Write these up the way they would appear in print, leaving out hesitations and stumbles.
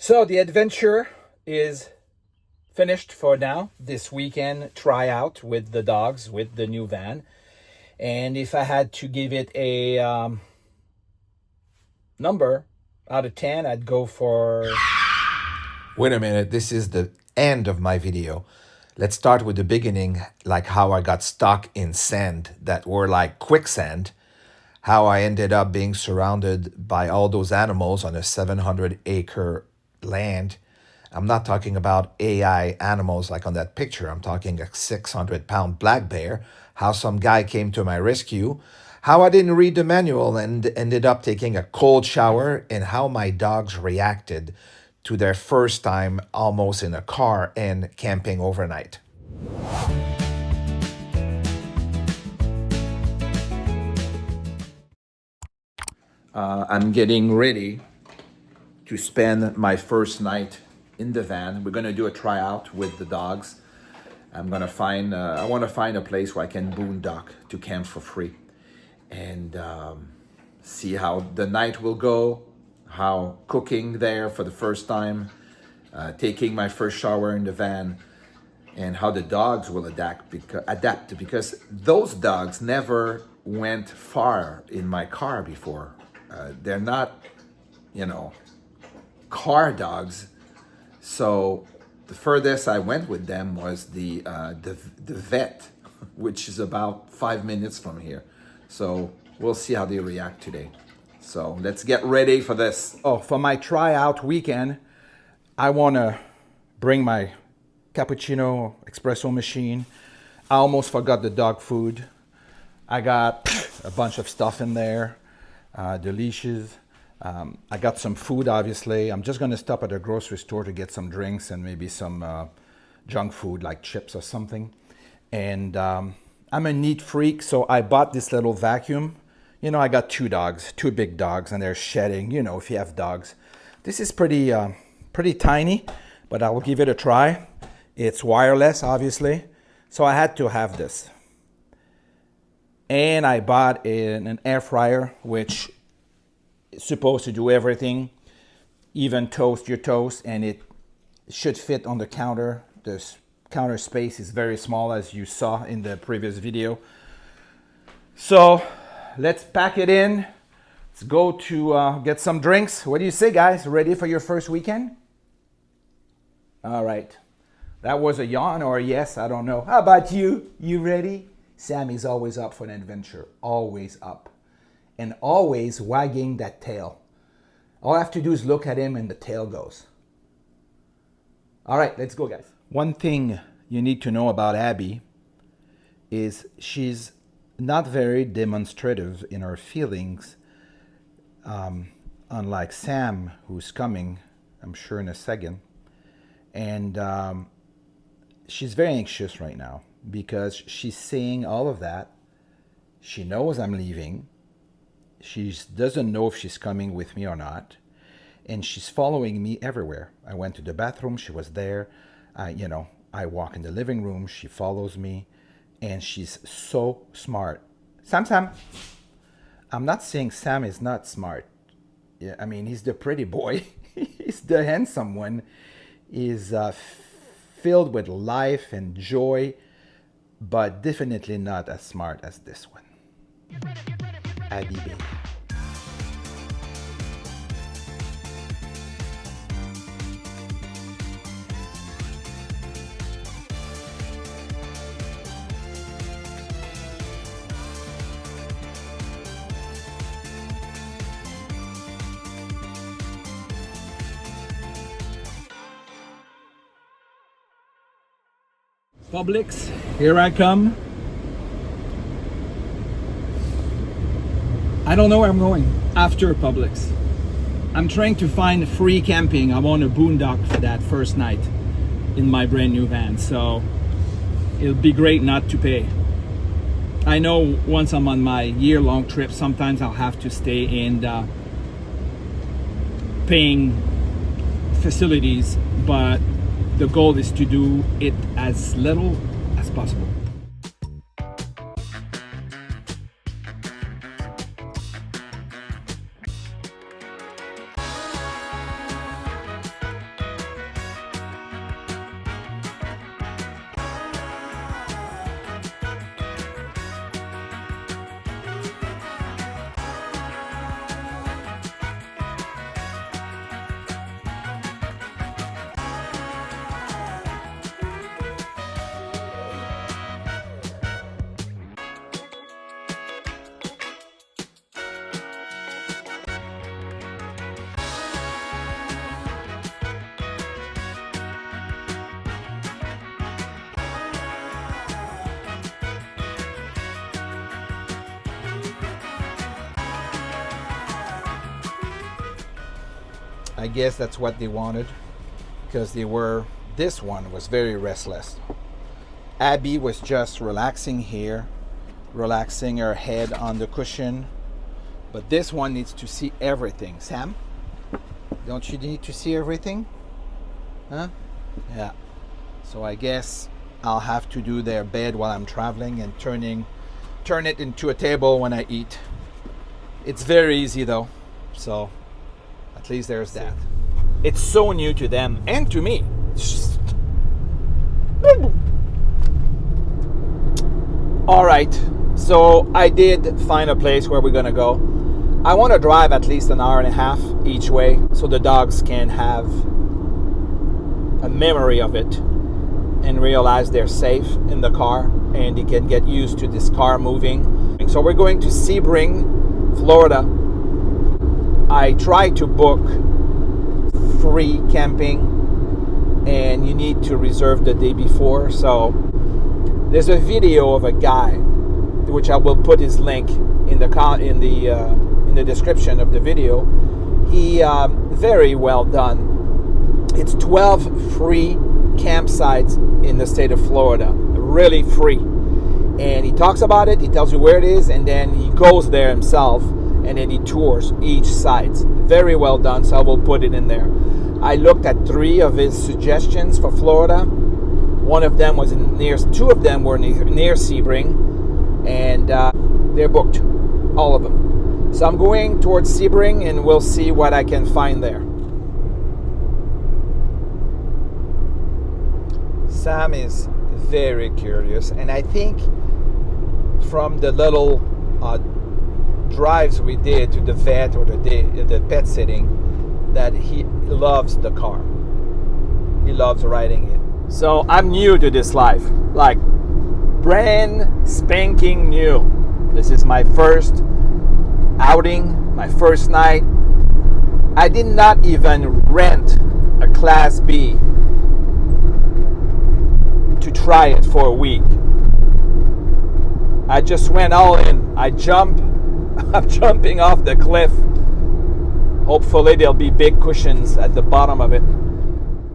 So the adventure is finished for now. This weekend tryout with the dogs with the new van. And if I had to give it a number out of 10, I'd go for... Wait a minute, this is the end of my video. Let's start with the beginning, like how I got stuck in sand that were like quicksand, how I ended up being surrounded by all those animals on a 700-acre land. I'm not talking about AI animals like on that picture. I'm talking a 600-pound black bear, how some guy came to my rescue, how I didn't read the manual and ended up taking a cold shower, and how my dogs reacted to their first time almost in a car and camping overnight. I'm getting ready to spend my first night in the van. We're gonna do a tryout with the dogs. I want to find a place where I can boondock to camp for free, and see how the night will go, how cooking there for the first time, taking my first shower in the van, and how the dogs will adapt because those dogs never went far in my car before. They're not, car dogs. So the furthest I went with them was the vet, which is about 5 minutes from here. So we'll see how they react today. So let's get ready for this. Oh, for my tryout weekend, I want to bring my cappuccino espresso machine. I almost forgot the dog food. I got a bunch of stuff in there, the leashes. I got some food, obviously. I'm just going to stop at a grocery store to get some drinks and maybe some junk food like chips or something. And I'm a neat freak, so I bought this little vacuum. I got two dogs, two big dogs, and they're shedding, if you have dogs. This is pretty tiny, but I will give it a try. It's wireless, obviously, so I had to have this. And I bought an air fryer, which is supposed to do everything, even toast your toast, and it should fit on the counter. The counter space is very small, as you saw in the previous video. So let's pack it in. Let's go to get some drinks. What do you say, guys? Ready for your first weekend? All right. That was a yawn or a yes, I don't know. How about you? You ready? Sam is always up for an adventure. Always up. And always wagging that tail. All I have to do is look at him and the tail goes. All right, let's go, guys. One thing you need to know about Abby is she's not very demonstrative in her feelings, unlike Sam, who's coming, I'm sure, in a second. And she's very anxious right now because she's saying all of that. She knows I'm leaving. She doesn't know if she's coming with me or not. And she's following me everywhere. I went to the bathroom. She was there. I walk in the living room. She follows me. And she's so smart. Sam. I'm not saying Sam is not smart. Yeah, I mean, he's the pretty boy. He's the handsome one. He's filled with life and joy, but definitely not as smart as this one. Abby baby. Publix, here I come. I don't know where I'm going after Publix. I'm trying to find free camping. I want a boondock for that first night in my brand new van, so it'll be great not to pay. I know once I'm on my year-long trip, sometimes I'll have to stay in paying facilities, but the goal is to do it as little as possible. I guess that's what they wanted, because this one was very restless. Abby was just relaxing here, relaxing her head on the cushion. But this one needs to see everything. Sam, don't you need to see everything? Huh? Yeah. So I guess I'll have to do their bed while I'm traveling and turn it into a table when I eat. It's very easy though. So at least there's that. It's so new to them and to me. All right. So I did find a place where we're gonna go. I want to drive at least an hour and a half each way so the dogs can have a memory of it and realize they're safe in the car and they can get used to this car moving. So we're going to Sebring, Florida. I tried to book free camping and you need to reserve the day before. So there's a video of a guy, which I will put his link in the description of the video. He very well done. It's 12 free campsites in the state of Florida, really free. And he talks about it, he tells you where it is, and then he goes there himself and then he tours each site. Very well done, so I will put it in there. I looked at 3 of his suggestions for Florida. Two of them were near Sebring, and they're booked, all of them. So I'm going towards Sebring and we'll see what I can find there. Sam is very curious, and I think from the little drives we did to the vet or the pet sitting that he loves the car. He loves riding it. So I'm new to this life, like brand spanking new. This is my first outing, my first night. I did not even rent a Class B to try it for a week. I just went all in. I'm jumping off the cliff. Hopefully there'll be big cushions at the bottom of it.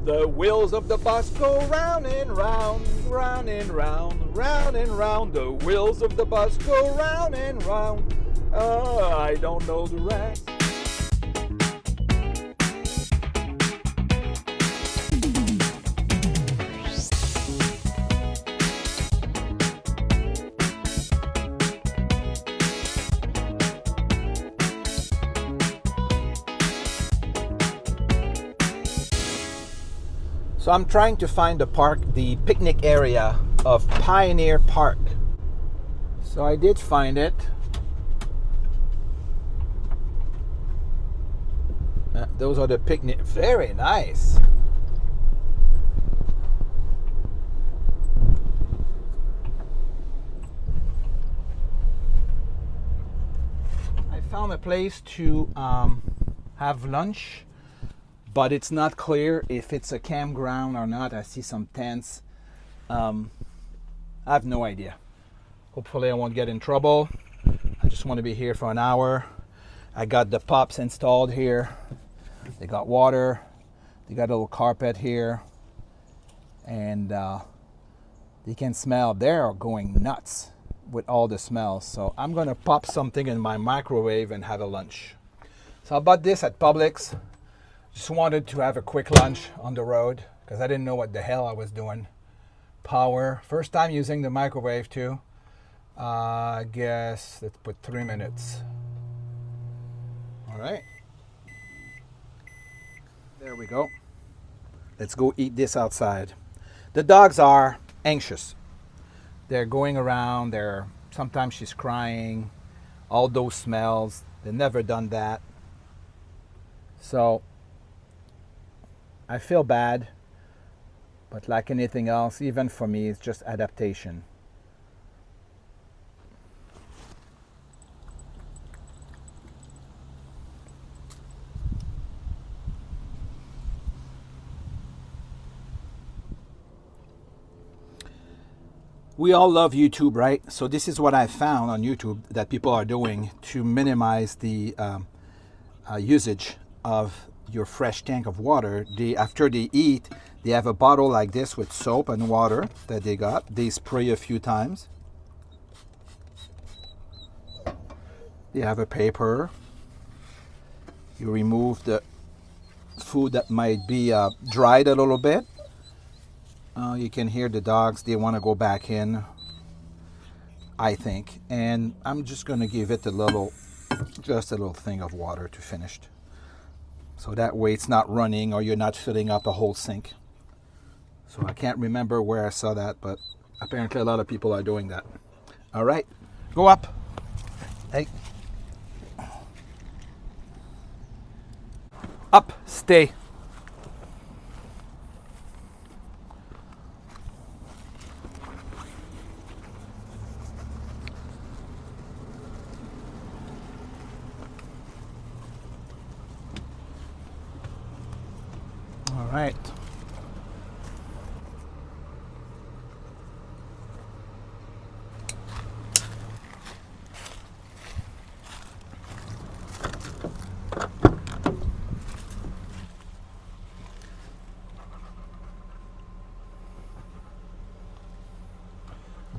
The wheels of the bus go round and round, round and round, round and round. The wheels of the bus go round and round. I don't know the rest. So I'm trying to find the picnic area of Pioneer Park. So I did find it. Those are the picnic, very nice. I found a place to have lunch, but it's not clear if it's a campground or not. I see some tents. I have no idea. Hopefully I won't get in trouble. I just want to be here for an hour. I got the pups installed here. They got water. They got a little carpet here. And they can smell. They're going nuts with all the smells. So I'm going to pop something in my microwave and have a lunch. So I bought this at Publix. Just wanted to have a quick lunch on the road because I didn't know what the hell I was doing. Power. First time using the microwave too. I guess let's put 3 minutes. All right. There we go. Let's go eat this outside. The dogs are anxious. They're going around. Sometimes she's crying. All those smells. They've never done that. So I feel bad. But like anything else, even for me, it's just adaptation. We all love YouTube, right? So this is what I found on YouTube that people are doing to minimize the usage of your fresh tank of water, after they eat, they have a bottle like this with soap and water that they got. They spray a few times. They have a paper. You remove the food that might be dried a little bit. You can hear the dogs. They want to go back in, I think. And I'm just going to give it just a little thing of water to finish. So that way it's not running or you're not filling up a whole sink. So I can't remember where I saw that, but apparently a lot of people are doing that. All right, go up. Hey. Up, stay. All right.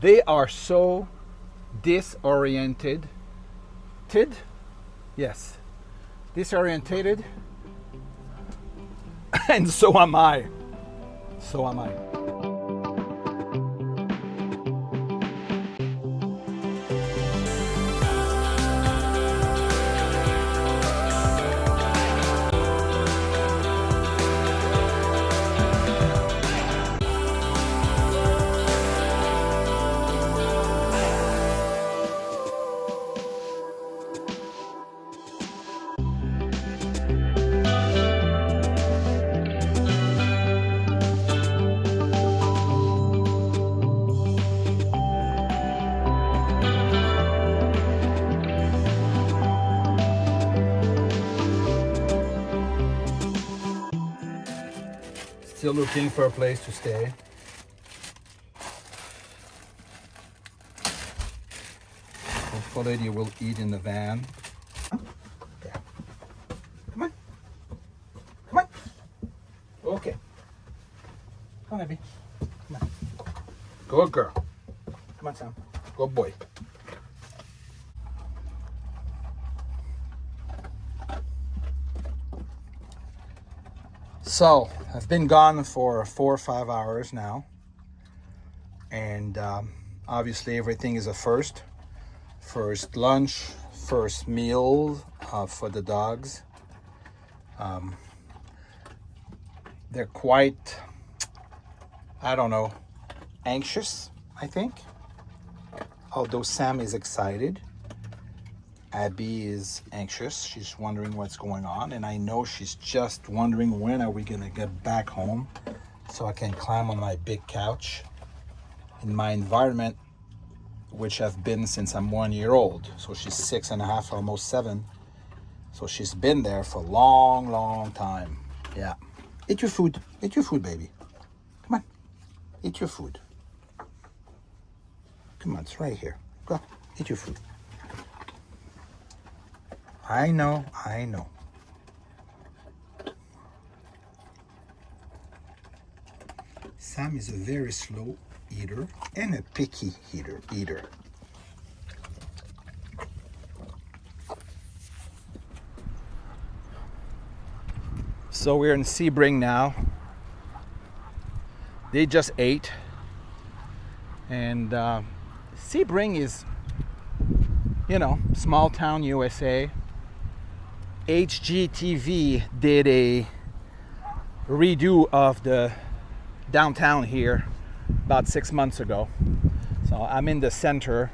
They are so disoriented. Yes. Disorientated. And so am I. So am I. Still looking for a place to stay. Hopefully they will eat in the van. Okay. Come on. Come on. Okay. Come on, Abby. Come on. Good girl. Come on, Sam. Good boy. So, I've been gone for 4 or 5 hours now. And obviously everything is a first. First lunch, first meal for the dogs. They're quite, I don't know, anxious, I think. Although Sam is excited. Abby is anxious. She's wondering what's going on. And I know she's just wondering when are we going to get back home so I can climb on my big couch in my environment, which I've been since I'm 1 year old. So she's 6.5, almost 7. So she's been there for a long, long time. Yeah. Eat your food. Eat your food, baby. Come on. Eat your food. Come on, it's right here. Go. Eat your food. I know. Sam is a very slow eater and a picky eater. So we're in Sebring now. They just ate. And Sebring is, small town USA. HGTV did a redo of the downtown here about 6 months ago. So I'm in the center.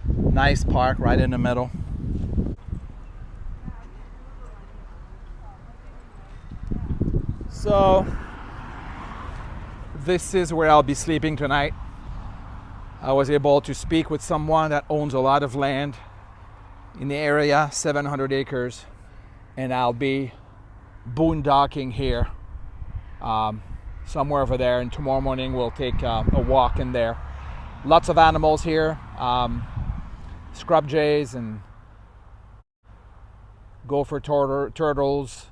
Nice park right in the middle. So this is where I'll be sleeping tonight. I was able to speak with someone that owns a lot of land in the area, 700 acres, and I'll be boondocking here somewhere over there, and tomorrow morning we'll take a walk in there. Lots of animals here, scrub jays and gopher turtles,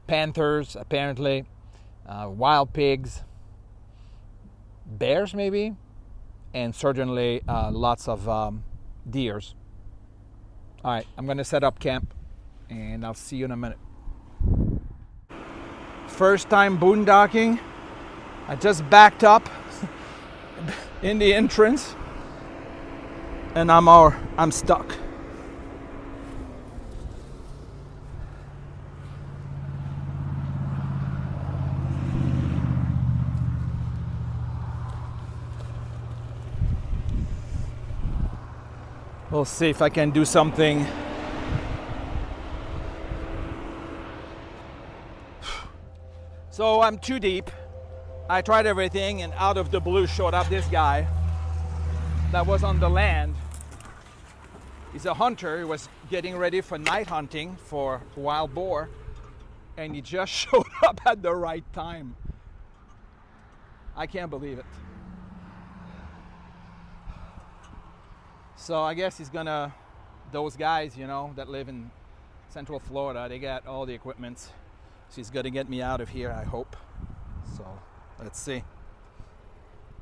panthers, apparently, wild pigs, bears maybe, and certainly lots of deers. All right, I'm gonna set up camp and I'll see you in a minute. First time boondocking. I just backed up in the entrance and I'm stuck. We'll see if I can do something. So I'm too deep. I tried everything, and out of the blue showed up this guy that was on the land. He's a hunter. He was getting ready for night hunting for wild boar, and he just showed up at the right time. I can't believe it. So I guess he's gonna, those guys, you know, that live in Central Florida, they got all the equipment. So he's gonna get me out of here, I hope. So let's see.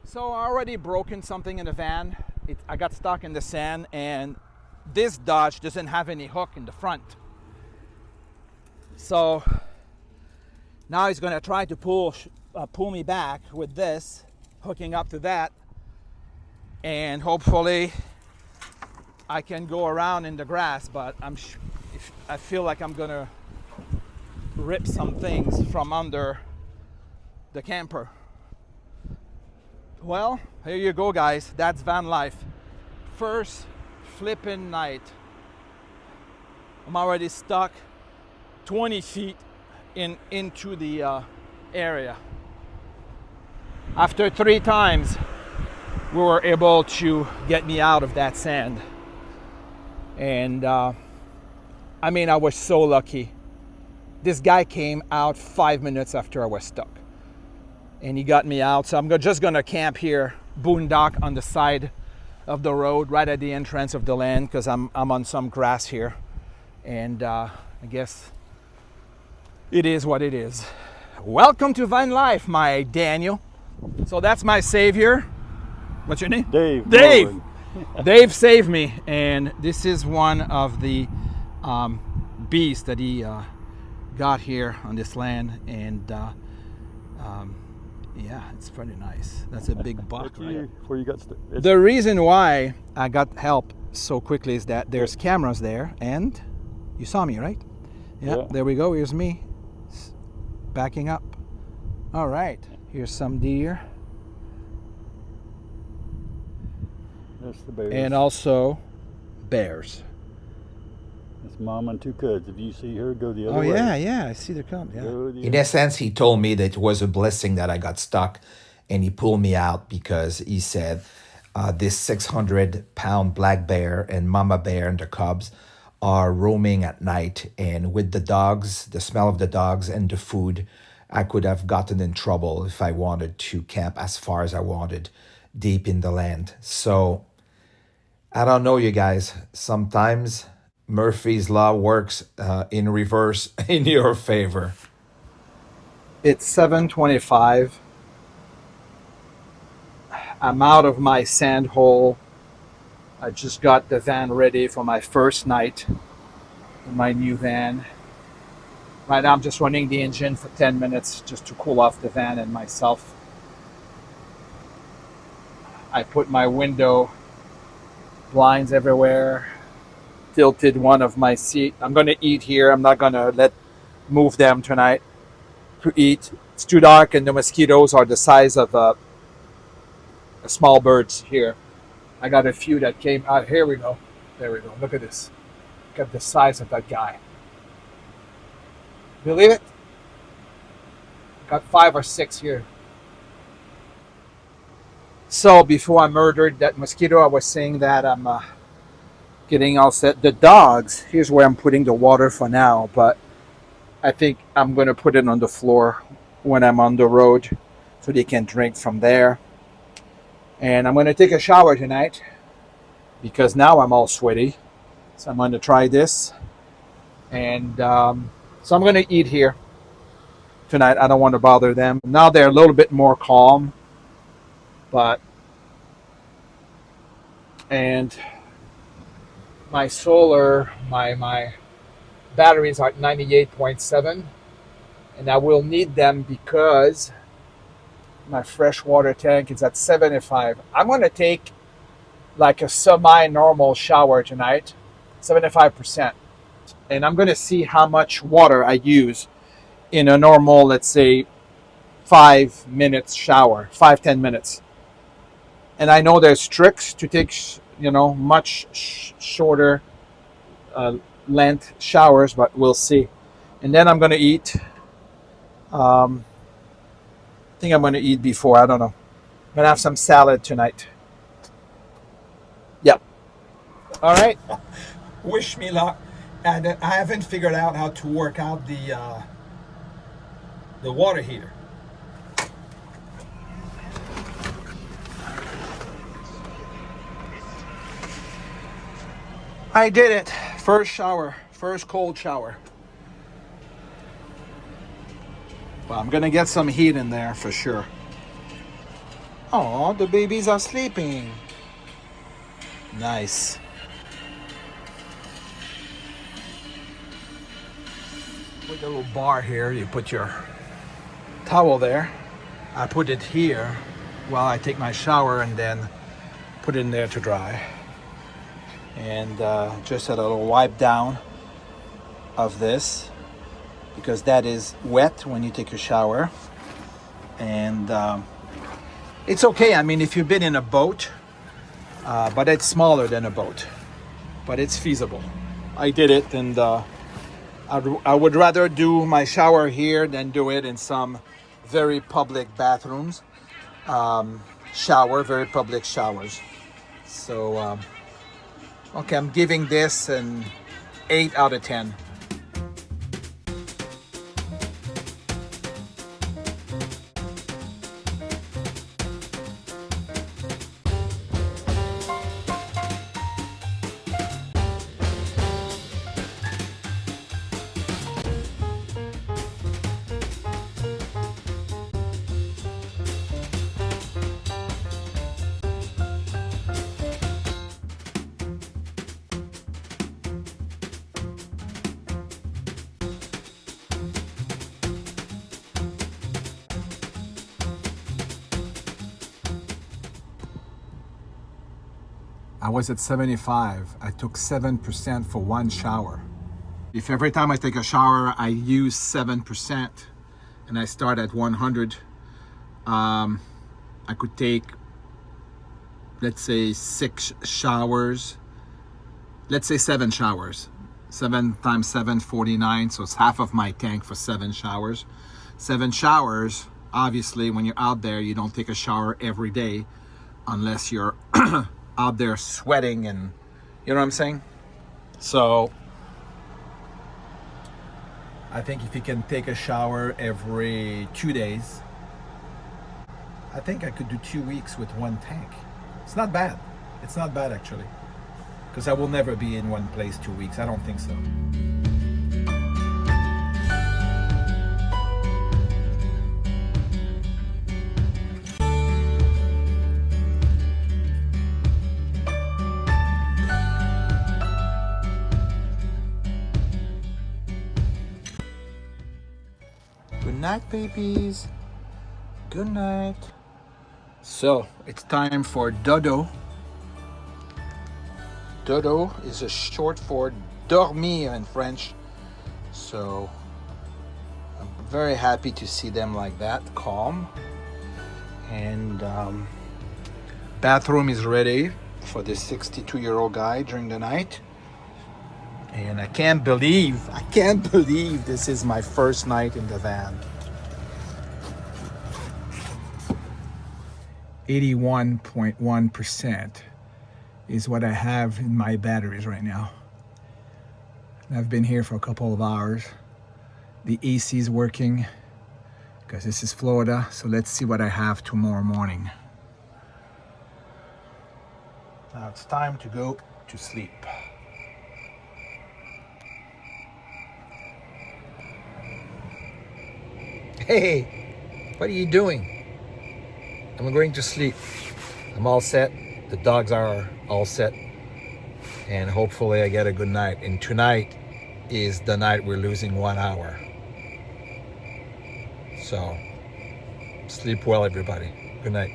So I already broken something in the van. I got stuck in the sand, and this Dodge doesn't have any hook in the front. So now he's gonna try to pull me back with this, hooking up to that, and hopefully I can go around in the grass, but I feel like I'm gonna rip some things from under the camper. Well, here you go, guys. That's van life. First flipping night. I'm already stuck 20 feet into the area. After 3 times, we were able to get me out of that sand. And I mean, I was so lucky. This guy came out 5 minutes after I was stuck, and he got me out. So I'm just gonna camp here, boondock on the side of the road, right at the entrance of the land, because I'm on some grass here, and I guess it is what it is. Welcome to van life, my Daniel. So that's my savior. What's your name? Dave. Dave. Dave saved me, and this is one of the beasts that he got here on this land, and yeah, it's pretty nice. That's a big buck, right? Where you got The reason why I got help so quickly is that there's cameras there, and you saw me, right? Yeah. There we go. Here's me backing up. All right, here's some deer. That's the bears. And also bears. That's mom and 2 cubs. If you see her, go the other way. Oh yeah, I see the come. Yeah. In essence, he told me that it was a blessing that I got stuck, and he pulled me out because he said this 600-pound black bear and mama bear and the cubs are roaming at night, and with the dogs, the smell of the dogs and the food, I could have gotten in trouble if I wanted to camp as far as I wanted deep in the land. So I don't know, you guys. Sometimes Murphy's Law works in reverse in your favor. It's 7:25. I'm out of my sand hole. I just got the van ready for my first night in my new van. Right now I'm just running the engine for 10 minutes just to cool off the van and myself. I put my window blinds everywhere, tilted one of my seat. I'm gonna eat here. I'm not gonna move them tonight to eat. It's too dark, and the mosquitoes are the size of a small birds here. I got a few that came out. Here we go. There we go. Look at this. Look at the size of that guy. Believe it? Got 5 or 6 here. So before I murdered that mosquito, I was saying that I'm getting all set. The dogs, here's where I'm putting the water for now, but I think I'm going to put it on the floor when I'm on the road so they can drink from there. And I'm going to take a shower tonight because now I'm all sweaty. So I'm going to try this. And so I'm going to eat here tonight. I don't want to bother them. Now they're a little bit more calm, but and my solar, my batteries are at 98.7, and I will need them because my freshwater tank is at 75. I'm going to take like a semi-normal shower tonight, 75%. And I'm going to see how much water I use in a normal, let's say, 5 minutes shower, 5-10 minutes. And I know there's tricks to take, much shorter uh, length showers, but we'll see. And then I'm going to eat. I think I'm going to eat before. I don't know. I'm going to have some salad tonight. Yep. All right. Wish me luck. And I haven't figured out how to work out the water heater. I did it. First shower. First cold shower. Well, I'm going to get some heat in there for sure. Oh, the babies are sleeping. Nice. With a little bar here, you put your towel there. I put it here while I take my shower and then put it in there to dry. And just a little wipe down of this because that is wet when you take your shower. And it's okay. I mean, if you've been in a boat, but it's smaller than a boat, but it's feasible. I did it, and I would rather do my shower here than do it in some very public bathrooms, very public showers. So, okay, I'm giving this an 8 out of 10. I was at 75. I took 7% for one shower. If every time I take a shower, I use 7% and I start at 100, I could take, let's say, 6 showers. Let's say 7 showers. 7 times 7, 49. So it's half of my tank for 7 showers. 7 showers, obviously, when you're out there, you don't take a shower every day unless you're out there sweating and you know what I'm saying? So I think if you can take a shower every 2 days, I think I could do 2 weeks with one tank. It's not bad. It's not bad actually. Because I will never be in one place 2 weeks. I don't think so. Good night, babies. Good night. So, it's time for dodo. Dodo is a short for dormir in French. So, I'm very happy to see them like that, calm. And bathroom is ready for this 62-year-old guy during the night. And I can't believe this is my first night in the van. 81.1% is what I have in my batteries right now. And I've been here for a couple of hours. The AC is working because this is Florida. So let's see what I have tomorrow morning. Now it's time to go to sleep. Hey, what are you doing? I'm going to sleep. I'm all set. The dogs are all set. And hopefully I get a good night. And tonight is the night we're losing 1 hour. So sleep well, everybody. Good night.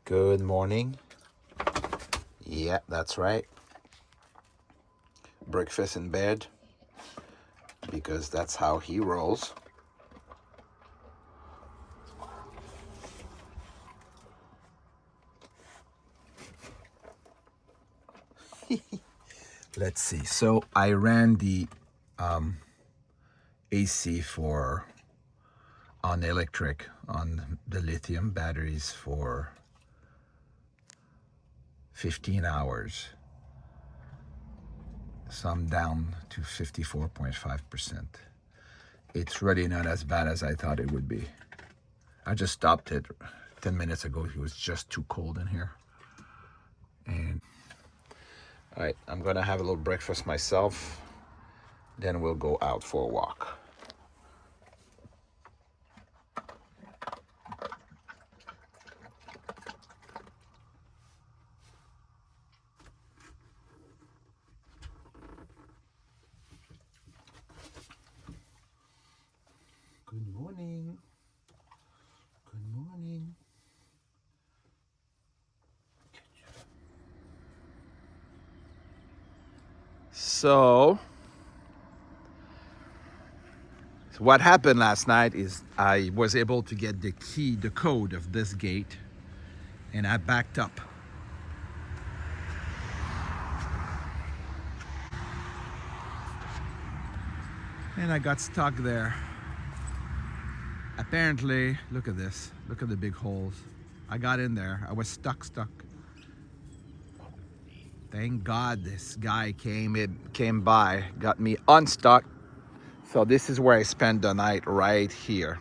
Good morning. Yeah, that's right. Breakfast in bed, because that's how he rolls. Let's see. So I ran the AC on electric on the lithium batteries for 15 hours. So I'm down to 54.5%. It's really not as bad as I thought it would be. I just stopped it 10 minutes ago. It was just too cold in here. And all right, I'm gonna have a little breakfast myself. Then we'll go out for a walk. Good morning. Good morning. So what happened last night is I was able to get the key, the code of this gate, and I backed up. And I got stuck there. Apparently, look at this. Look at the big holes. I got in there. I was stuck. Thank God this guy came by, got me unstuck. So this is where I spent the night, right here.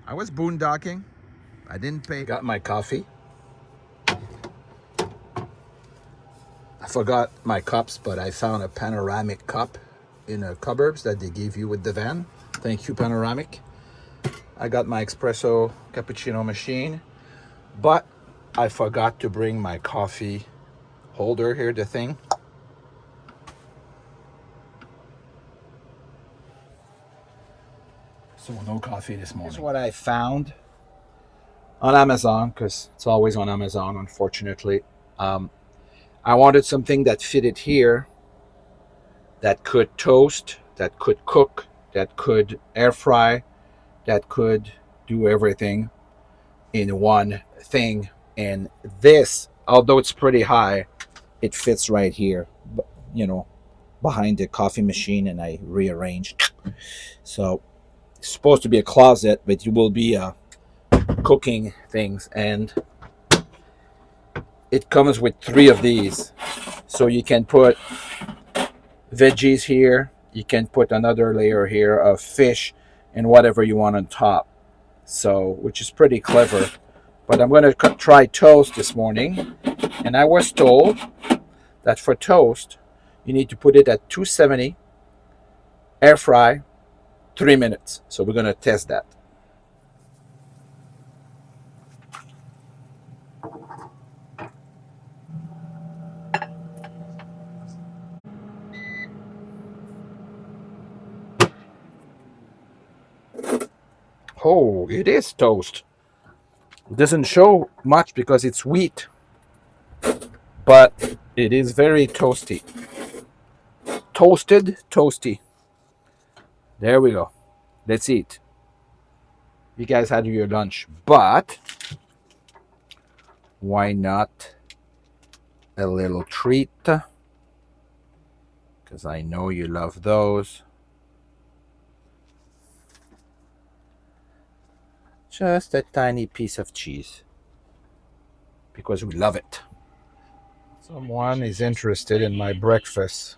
I was boondocking. I didn't pay. Got my coffee. I forgot my cups, but I found a panoramic cup in a cupboards that they gave you with the van. Thank you, Panoramic. I got my espresso cappuccino machine, but I forgot to bring my coffee holder here, the thing. So no coffee this morning. Here's what I found on Amazon, because it's always on Amazon, unfortunately. I wanted something that fitted here, that could toast, that could cook, that could air fry, that could do everything in one thing. And this, although it's pretty high, it fits right here, behind the coffee machine, and I rearranged. So it's supposed to be a closet, but it will be cooking things. And it comes with 3 of these. So you can put veggies here. You can put another layer here of fish and whatever you want on top. So, which is pretty clever. But I'm going to try toast this morning. And I was told that for toast, you need to put it at 270, air fry, 3 minutes. So we're going to test that. Oh, it is toast. It doesn't show much because it's wheat, but it is very toasty. Toasted, toasty. There we go. Let's eat. You guys had your lunch, but why not a little treat? Because I know you love those. Just a tiny piece of cheese. because we love it. Someone is interested in my breakfast.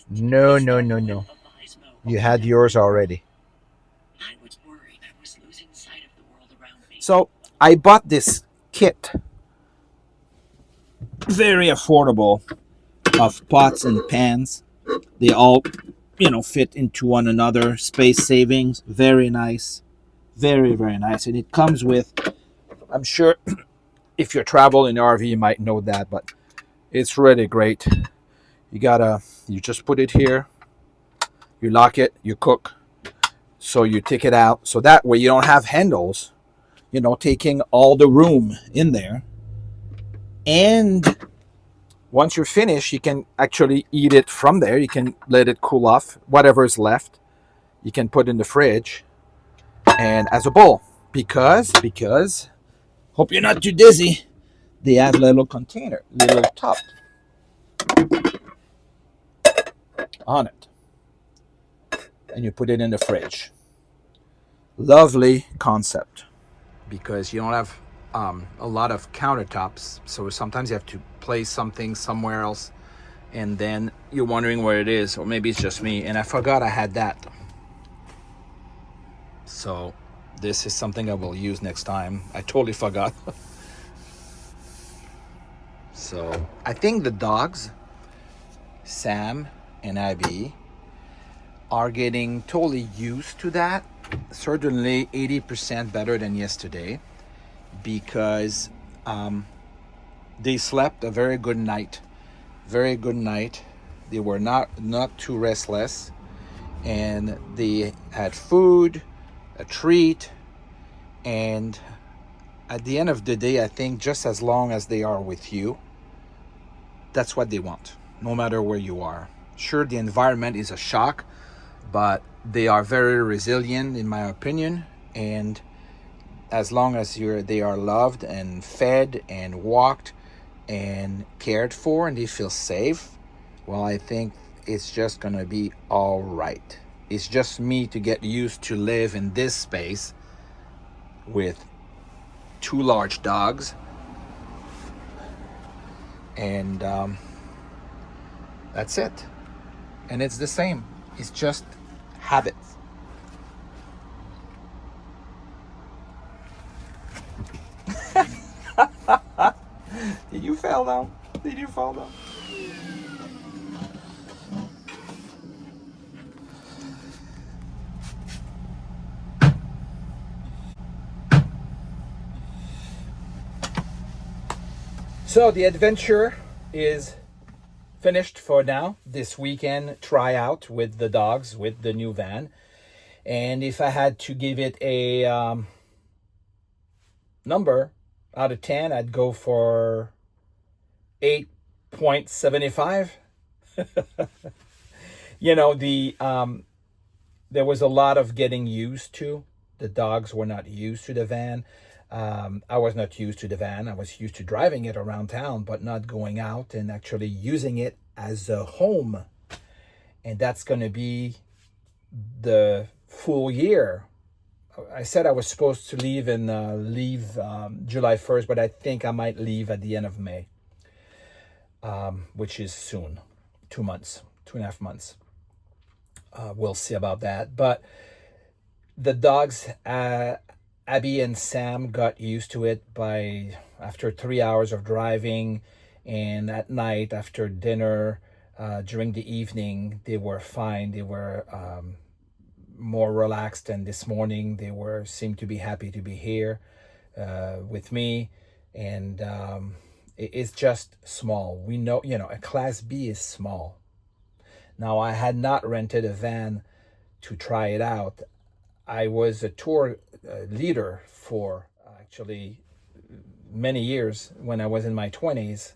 No, no, no, no. You had yours already. So I bought this kit, very affordable, of pots and pans. They all, fit into one another. Space savings, very nice, very very nice. And it comes with, I'm sure, if you travel in RV, you might know that, but it's really great. You just put it here, you lock it, you cook. So you take it out, so that way you don't have handles, taking all the room in there. And once you're finished, you can actually eat it from there. You can let it cool off. Whatever is left, you can put in the fridge and as a bowl. Because, hope you're not too dizzy, they have a little container, little top on it. And you put it in the fridge. Lovely concept. Because you don't have a lot of countertops, so sometimes you have to place something somewhere else, and then you're wondering where it is, or maybe it's just me and I forgot I had that. So this is something I will use next time. I totally forgot. So I think the dogs, Sam and Abby, are getting totally used to that. Certainly 80% better than yesterday, because they slept a very good night. Very good night. They were not too restless, and they had food, a treat, and at the end of the day, I think just as long as they are with you, that's what they want, no matter where you are. Sure, the environment is a shock, but they are very resilient, in my opinion, and as long as they are loved and fed and walked and cared for, and they feel safe, well, I think it's just gonna be all right. It's just me to get used to live in this space with two large dogs, and that's it. And it's the same. It's just habits. Did you fall down? Did you fall down? So the adventure is finished for now. This weekend tryout with the dogs, with the new van. And if I had to give it a number out of 10, I'd go for 8.75. There was a lot of getting used to. The dogs were not used to the van. I was not used to the van. I was used to driving it around town, but not going out and actually using it as a home. And that's going to be the full year. I said I was supposed to leave July 1st, but I think I might leave at the end of May, which is soon, 2.5 months. We'll see about that. But the dogs, Abby and Sam, got used to it after 3 hours of driving, and at night after dinner, during the evening, they were fine. They were more relaxed, and this morning they seemed to be happy to be here with me. And it's just small. We know, a Class B is small. Now, I had not rented a van to try it out. I was a tour leader for actually many years when I was in my 20s,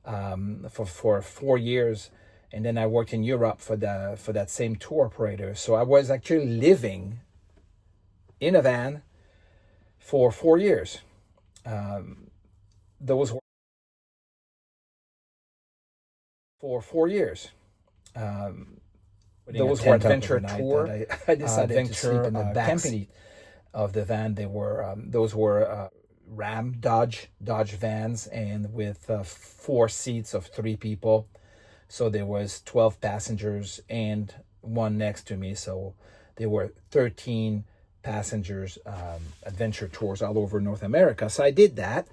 for 4 years. And then I worked in Europe for that same tour operator. So I was actually living in a van for 4 years. Those were for 4 years. Those were adventure tour. I decided to sleep in the back seat of the van. Those were Ram Dodge vans, and with 4 seats of 3 people. So there was 12 passengers and one next to me. So there were 13 passengers, adventure tours all over North America. So I did that,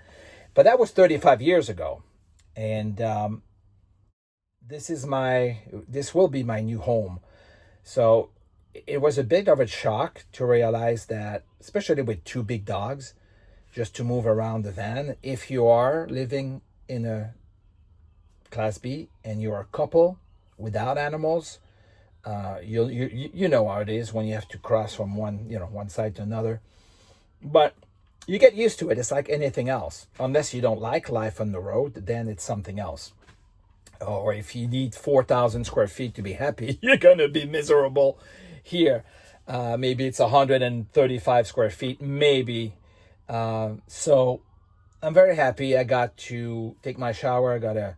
but that was 35 years ago. And this will be my new home. So it was a bit of a shock to realize that, especially with 2 big dogs, just to move around the van. If you are living in a Class B and you're a couple without animals, you know how it is when you have to cross from one side to another. But you get used to it. It's like anything else. Unless you don't like life on the road, then it's something else. Or if you need 4,000 square feet to be happy, you're gonna be miserable here. Maybe it's 135 square feet, maybe. So I'm very happy. I got to take my shower. I got to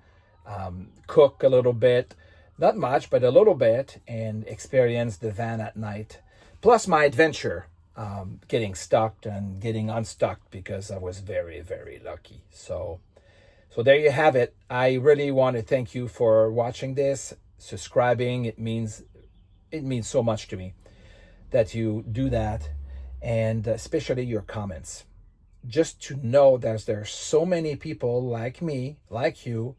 cook a little bit, not much, but a little bit, and experience the van at night. Plus my adventure, getting stuck and getting unstuck, because I was very, very lucky. So there you have it. I really want to thank you for watching this, subscribing. It means so much to me that you do that, and especially your comments. Just to know that there's so many people like me, like you,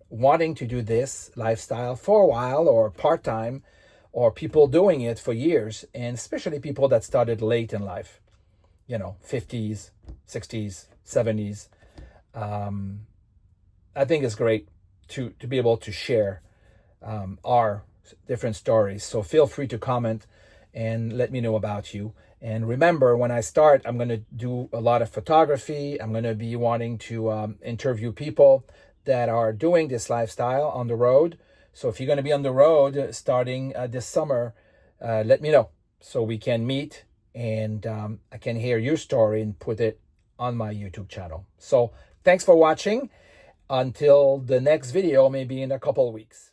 wanting to do this lifestyle for a while, or part-time, or people doing it for years, and especially people that started late in life, 50s, 60s, 70s. I think it's great to be able to share our different stories. So feel free to comment and let me know about you. And remember, when I start, I'm going to do a lot of photography. I'm going to be wanting to interview people that are doing this lifestyle on the road. So if you're going to be on the road starting this summer, let me know so we can meet, and I can hear your story and put it on my YouTube channel. So thanks for watching. Until the next video, maybe in a couple of weeks.